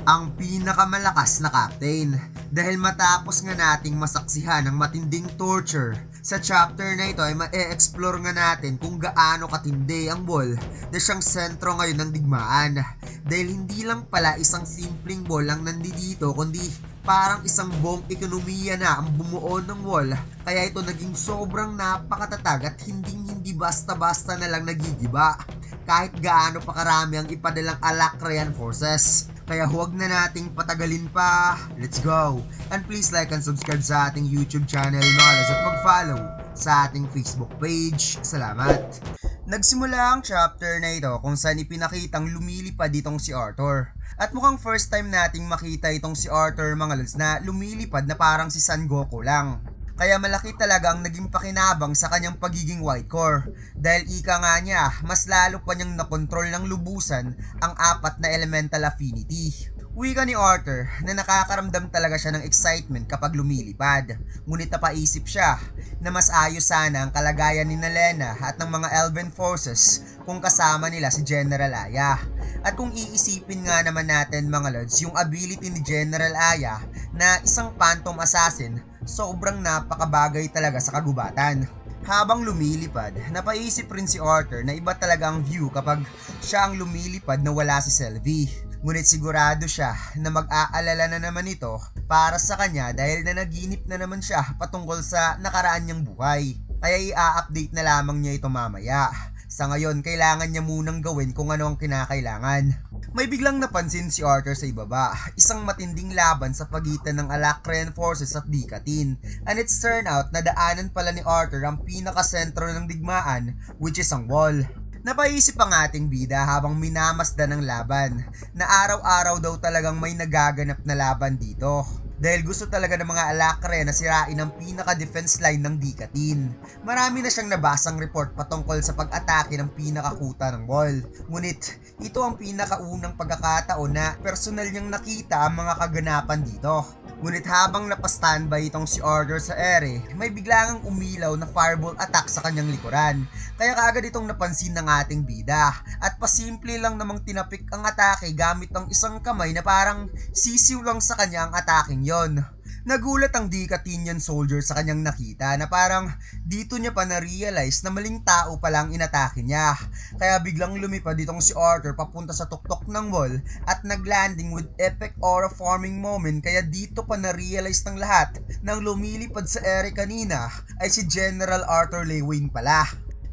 ang pinakamalakas na captain dahil matapos nga nating masaksihan ang matinding torture sa chapter na ito ay ma-explore nga natin kung gaano katindi ang wall na siyang sentro ngayon ng digmaan dahil hindi lang pala isang simpleng wall ang nandito kundi parang isang buong ekonomiya na ang bumuo ng wall kaya ito naging sobrang napakatatag at hindi basta-basta na lang nagigiba kahit gaano pa karami ang ipadalang Alacrean forces. Kaya huwag na nating patagalin pa. Let's go! And please like and subscribe sa ating YouTube channel Knowledge at mag-follow sa ating Facebook page. Salamat! Nagsimula ang chapter na ito kung saan ipinakitang lumilipad itong si Arthur. At mukhang first time nating makita itong si Arthur mga lods na lumilipad na parang si Son Goku lang. Kaya malaki talaga ang naging pakinabang sa kanyang pagiging white core dahil ika nga niya mas lalo pa niyang nakontrol ng lubusan ang apat na elemental affinity. Wika ni Arthur na nakakaramdam talaga siya ng excitement kapag lumilipad. Ngunit napaisip siya na mas ayos sana ang kalagayan ni Lena at ng mga Elven forces kung kasama nila si General Aya. At kung iisipin nga naman natin mga lods, yung ability ni General Aya na isang phantom assassin, sobrang napakabagay talaga sa kagubatan. Habang lumilipad, napaisip rin si Arthur na iba talaga ang view kapag siya ang lumilipad na wala si Sylvie. Ngunit sigurado siya na mag-aalala na naman ito para sa kanya dahil nanaginip na naman siya patungkol sa nakaraan niyang buhay. Kaya i-update na lamang niya ito mamaya. Sa ngayon, kailangan niya munang gawin kung ano ang kinakailangan. May biglang napansin si Arthur sa ibaba, isang matinding laban sa pagitan ng Alacrean forces at Dikatin. And it's turned out na daanan pala ni Arthur ang pinakasentro ng digmaan, which is ang wall. Napaisip ang ating bida habang minamasdan ng laban, na araw-araw daw talagang may nagaganap na laban dito. Dahil gusto talaga ng mga Alacre na sirain ang pinaka-defense line ng Dikatin. Marami na siyang nabasang report patungkol sa pag-atake ng pinakakuta ng wall. Ngunit, ito ang pinakaunang pagkakataon na personal niyang nakita ang mga kaganapan dito. Ngunit habang napastandby itong si Arthur sa ere, may biglang umilaw na fireball attack sa kanyang likuran. Kaya kaagad itong napansin ng ating bida at pasimple lang namang tinapik ang atake gamit ang isang kamay na parang sisiw lang sa kanya ang ataking yon. Nagulat ang Dicatinian soldier sa kanyang nakita na parang dito niya pa na-realize na maling tao pala ang inatake niya. Kaya biglang lumipad itong si Arthur papunta sa tuktok ng wall at naglanding with epic aura forming moment kaya dito pa na-realize ng lahat nang lumilipad sa ere kanina ay si General Arthur Lewin pala.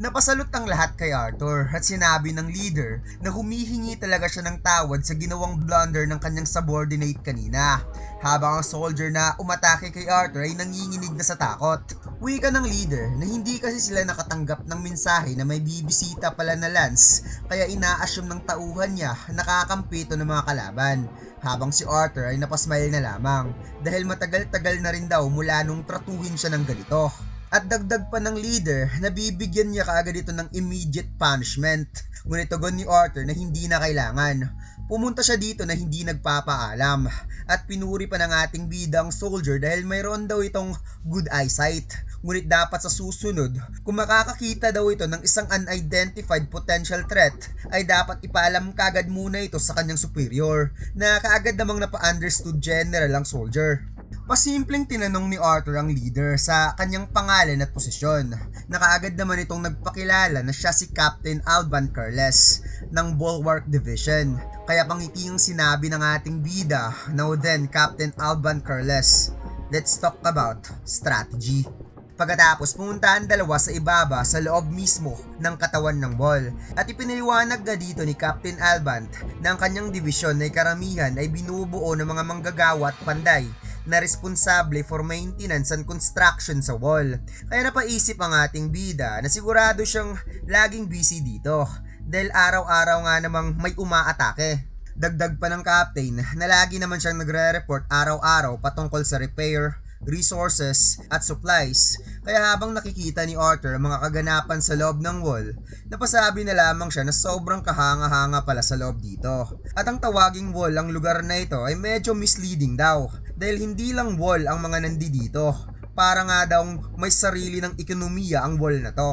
Napasalot ang lahat kay Arthur at sinabi ng leader na humihingi talaga siya ng tawad sa ginawang blunder ng kanyang subordinate kanina. Habang ang soldier na umatake kay Arthur ay nanginginig na sa takot. Wika ng leader na hindi kasi sila nakatanggap ng mensahe na may bibisita pala na Lance kaya ina-assume ng tauhan niya nakakampi ito ng mga kalaban. Habang si Arthur ay napasmile na lamang dahil matagal-tagal na rin daw mula nung tratuhin siya ng ganito. At dagdag pa ng leader na bibigyan niya kaagad ito ng immediate punishment. Ngunit tugon ni Arthur na hindi na kailangan. Pumunta siya dito na hindi nagpapaalam at pinuri pa ng ating bidang soldier dahil mayroon daw itong good eyesight. Ngunit dapat sa susunod, kung makakakita daw ito ng isang unidentified potential threat, ay dapat ipaalam kagad muna ito sa kanyang superior na kaagad namang napa-understood general ang soldier. Pasimpleng tinanong ni Arthur ang leader sa kanyang pangalan at posisyon. Nakaagad naman itong nagpakilala na siya si Captain Alban Carles ng Bulwark Division. Kaya pangiting sinabi ng ating bida, "Now then, Captain Alban Carles, let's talk about strategy." Pagkatapos pumunta ang dalawa sa ibaba sa loob mismo ng katawan ng wall at ipinaliwanag na dito ni Captain Alban na ang kanyang division ay karamihan ay binubuo ng mga manggagawa at panday na responsable for maintenance and construction sa wall. Kaya napaisip ang ating bida na sigurado siyang laging busy dito dahil araw-araw nga namang may umaatake. Dagdag pa ng captain na lagi naman siyang nagre-report araw-araw patungkol sa repair, resources at supplies. Kaya habang nakikita ni Arthur ang mga kaganapan sa loob ng wall, napasabi na lamang siya na sobrang kahanga-hanga pala sa loob dito. At ang tawaging wall ang lugar na ito ay medyo misleading daw dahil hindi lang wall ang mga nandito. Para nga daw may sarili ng ekonomiya ang wall na to.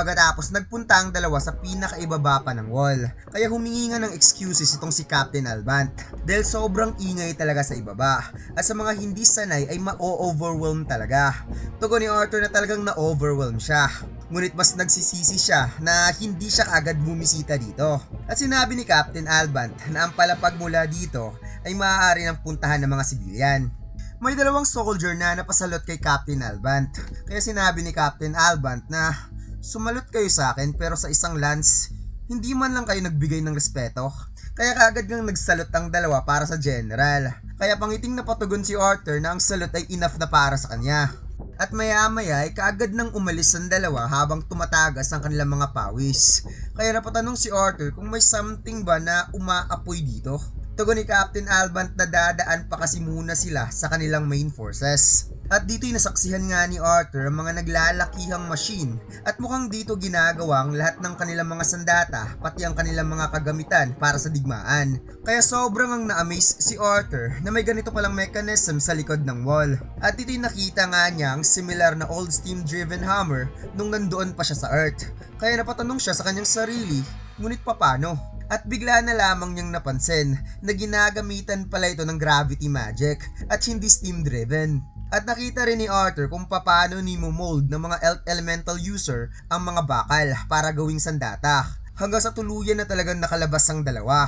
Pagkatapos nagpunta ang dalawa sa pinakaibaba pa ng wall. Kaya humingi nga ng excuses itong si Captain Albant dahil sobrang ingay talaga sa ibaba at sa mga hindi sanay ay ma-overwhelm talaga. Tugon ni Arthur na talagang na-overwhelm siya. Ngunit mas nagsisisi siya na hindi siya kaagad bumisita dito. At sinabi ni Captain Albant na ang palapag mula dito ay maaari ng puntahan ng mga sibilyan. May dalawang soldier na napasalot kay Captain Albant. Kaya sinabi ni Captain Albant na sumalot kayo sa akin pero sa isang lance, hindi man lang kayo nagbigay ng respeto. Kaya kaagad ngang nagsalot ang dalawa para sa general. Kaya pangiting na patugon si Arthur na ang salot ay enough na para sa kanya. At maya-maya ay kaagad nang umalis ang dalawa habang tumatagas ang kanilang mga pawis. Kaya napatanong si Arthur kung may something ba na umaapoy dito. Tugon ni Captain Albant na dadaan pa kasi muna sila sa kanilang main forces. At dito'y nasaksihan nga ni Arthur ang mga naglalakihang machine at mukhang dito ginagawa ang lahat ng kanilang mga sandata pati ang kanilang mga kagamitan para sa digmaan. Kaya sobrang ang na-amaze si Arthur na may ganito palang mechanism sa likod ng wall. At dito'y nakita nga niya ang similar na old steam driven hammer nung nandoon pa siya sa Earth. Kaya napatanong siya sa kanyang sarili, ngunit papano? At bigla na lamang niyang napansin na ginagamitan pala ito ng gravity magic at hindi steam driven. At nakita rin ni Arthur kung paano ni-mold ng mga elemental user ang mga bakal para gawing sandata hanggang sa tuluyan na talagang nakalabas ang dalawa.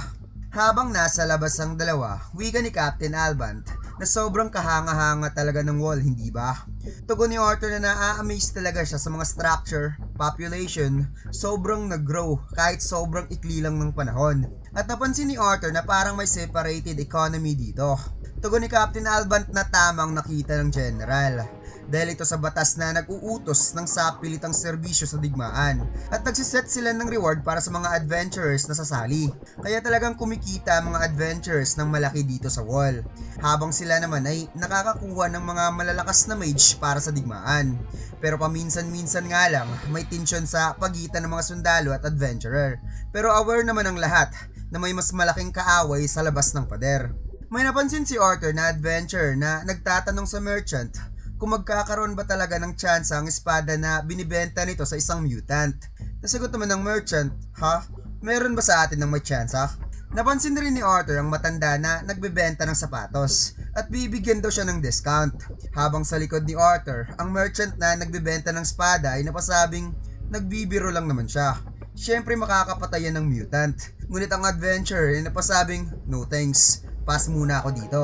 Habang nasa labas ang dalawa, wika ni Captain Albant na sobrang kahanga-hanga talaga ng wall, hindi ba? Tugon ni Arthur na naa-amaze talaga siya sa mga structure, population, sobrang nag-grow kahit sobrang ikli lang ng panahon. At napansin ni Arthur na parang may separated economy dito. Tugon ni Captain Albant na tamang nakita ng general. Dahil ito sa batas na nag-uutos ng sapilitang serbisyo sa digmaan at nagsiset sila ng reward para sa mga adventurers na sasali. Kaya talagang kumikita ang mga adventurers ng malaki dito sa wall. Habang sila naman ay nakakakuha ng mga malalakas na mage para sa digmaan. Pero paminsan-minsan nga lang may tensyon sa pagitan ng mga sundalo at adventurer. Pero aware naman ang lahat na may mas malaking kaaway sa labas ng pader. May napansin si Arthur na adventurer na nagtatanong sa merchant kung magkakaroon ba talaga ng chance ang espada na binibenta nito sa isang mutant. Nasagot naman ng merchant, ha? Meron ba sa atin ng may chance ha? Napansin rin ni Arthur ang matanda na nagbebenta ng sapatos at bibigyan daw siya ng discount. Habang sa likod ni Arthur, ang merchant na nagbebenta ng espada ay napasabing nagbibiro lang naman siya. Siyempre makakapatayan ng mutant. Ngunit ang adventurer ay napasabing, no thanks, pass muna ako dito.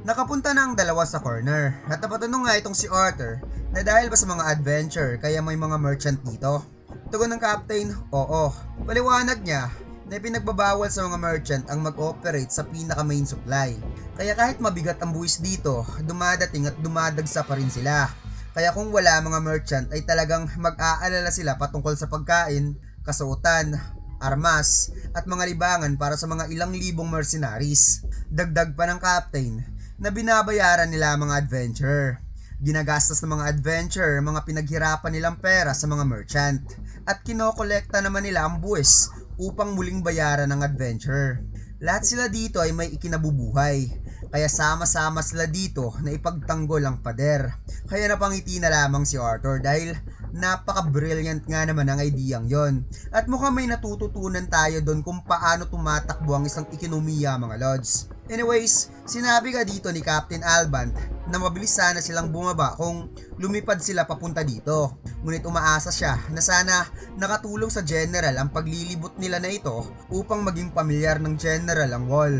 Nakapunta na ang dalawa sa corner at napatanong nga itong si Arthur na dahil ba sa mga adventure kaya may mga merchant dito? Tugon ng captain, oo. Paliwanag niya na pinagbabawal sa mga merchant ang mag-operate sa pinaka-main supply. Kaya kahit mabigat ang buwis dito, dumadating at dumadagsa pa rin sila. Kaya kung wala mga merchant ay talagang mag-aalala sila patungkol sa pagkain, kasuotan, armas, at mga libangan para sa mga ilang libong mercenaries. Dagdag pa ng captain na binabayaran nila mga adventurer. Ginagastos ng mga adventurer mga pinaghirapan nilang pera sa mga merchant at kinokolekta naman nila ang buwis upang muling bayaran ng adventurer. Lahat sila dito ay may ikinabubuhay, kaya sama-sama sila dito na ipagtanggol ang pader. Kaya napangiti na lamang si Arthur dahil napaka-brilliant nga naman ang ideyang yon. At mukhang may natututunan tayo doon kung paano tumatakbo ang isang ekonomiya mga lods. Anyways, sinabi ka dito ni Captain Albant na mabilis sana silang bumaba kung lumipad sila papunta dito. Ngunit umaasa siya na sana nakatulong sa general ang paglilibot nila na ito upang maging pamilyar ng general ang wall.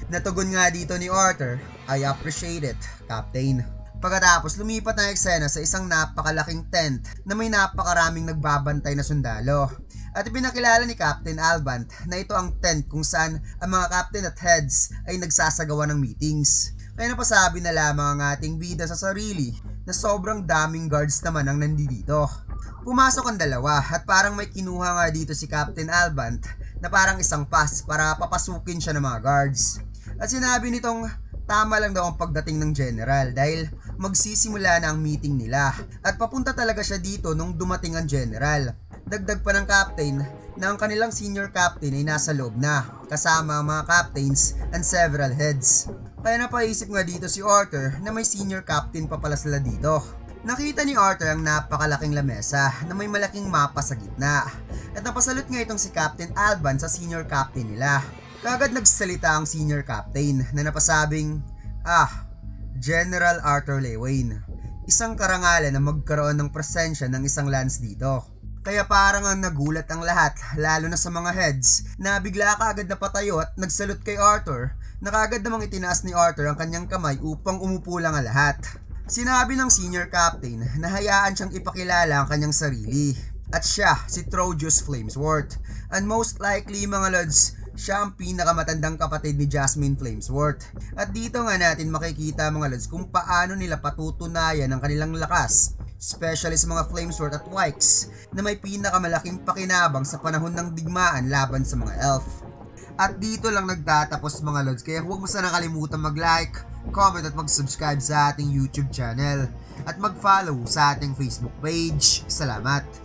Natugon nga dito ni Arthur, I appreciate it, Captain. Pagkatapos lumipat ang eksena sa isang napakalaking tent na may napakaraming nagbabantay na sundalo. At ipinakilala ni Captain Albant na ito ang tent kung saan ang mga captain at heads ay nagsasagawa ng meetings. Kaya napasabi na lamang ang ating bida sa sarili na sobrang daming guards naman ang nandito. Pumasok ang dalawa at parang may kinuha nga dito si Captain Albant na parang isang pass para papasukin siya ng mga guards. At sinabi nitong tama lang daw ang pagdating ng general dahil magsisimula na ang meeting nila at papunta talaga siya dito nung dumating ang general. Dagdag pa ng captain na ang kanilang senior captain ay nasa loob na kasama ang mga captains and several heads. Kaya napaisip nga dito si Arthur na may senior captain pa pala sila dito. Nakita ni Arthur ang napakalaking lamesa na may malaking mapa sa gitna at napasalot nga itong si Captain Alban sa senior captain nila. Kagad nagsalita ang senior captain na napasabing, General Arthur Lewin, isang karangalan na magkaroon ng presensya ng isang lance dito. Kaya parang ang nagulat ang lahat, lalo na sa mga heads, na bigla kaagad na patayo at nagsalute kay Arthur, na kaagad namang itinaas ni Arthur ang kanyang kamay upang umupo lang ang lahat. Sinabi ng senior captain na hayaan siyang ipakilala ang kanyang sarili. At siya, si Trojius Flamesworth. And most likely mga lods, siya ang pinakamatandang kapatid ni Jasmine Flamesworth. At dito nga natin makikita mga lods kung paano nila patutunayan ang kanilang lakas, especially sa mga Flamesworth at Wykes na may pinakamalaking pakinabang sa panahon ng digmaan laban sa mga elf. At dito lang nagtatapos mga lods, kaya huwag mo sana kalimutan mag-like, comment at mag-subscribe sa ating YouTube channel at mag-follow sa ating Facebook page. Salamat!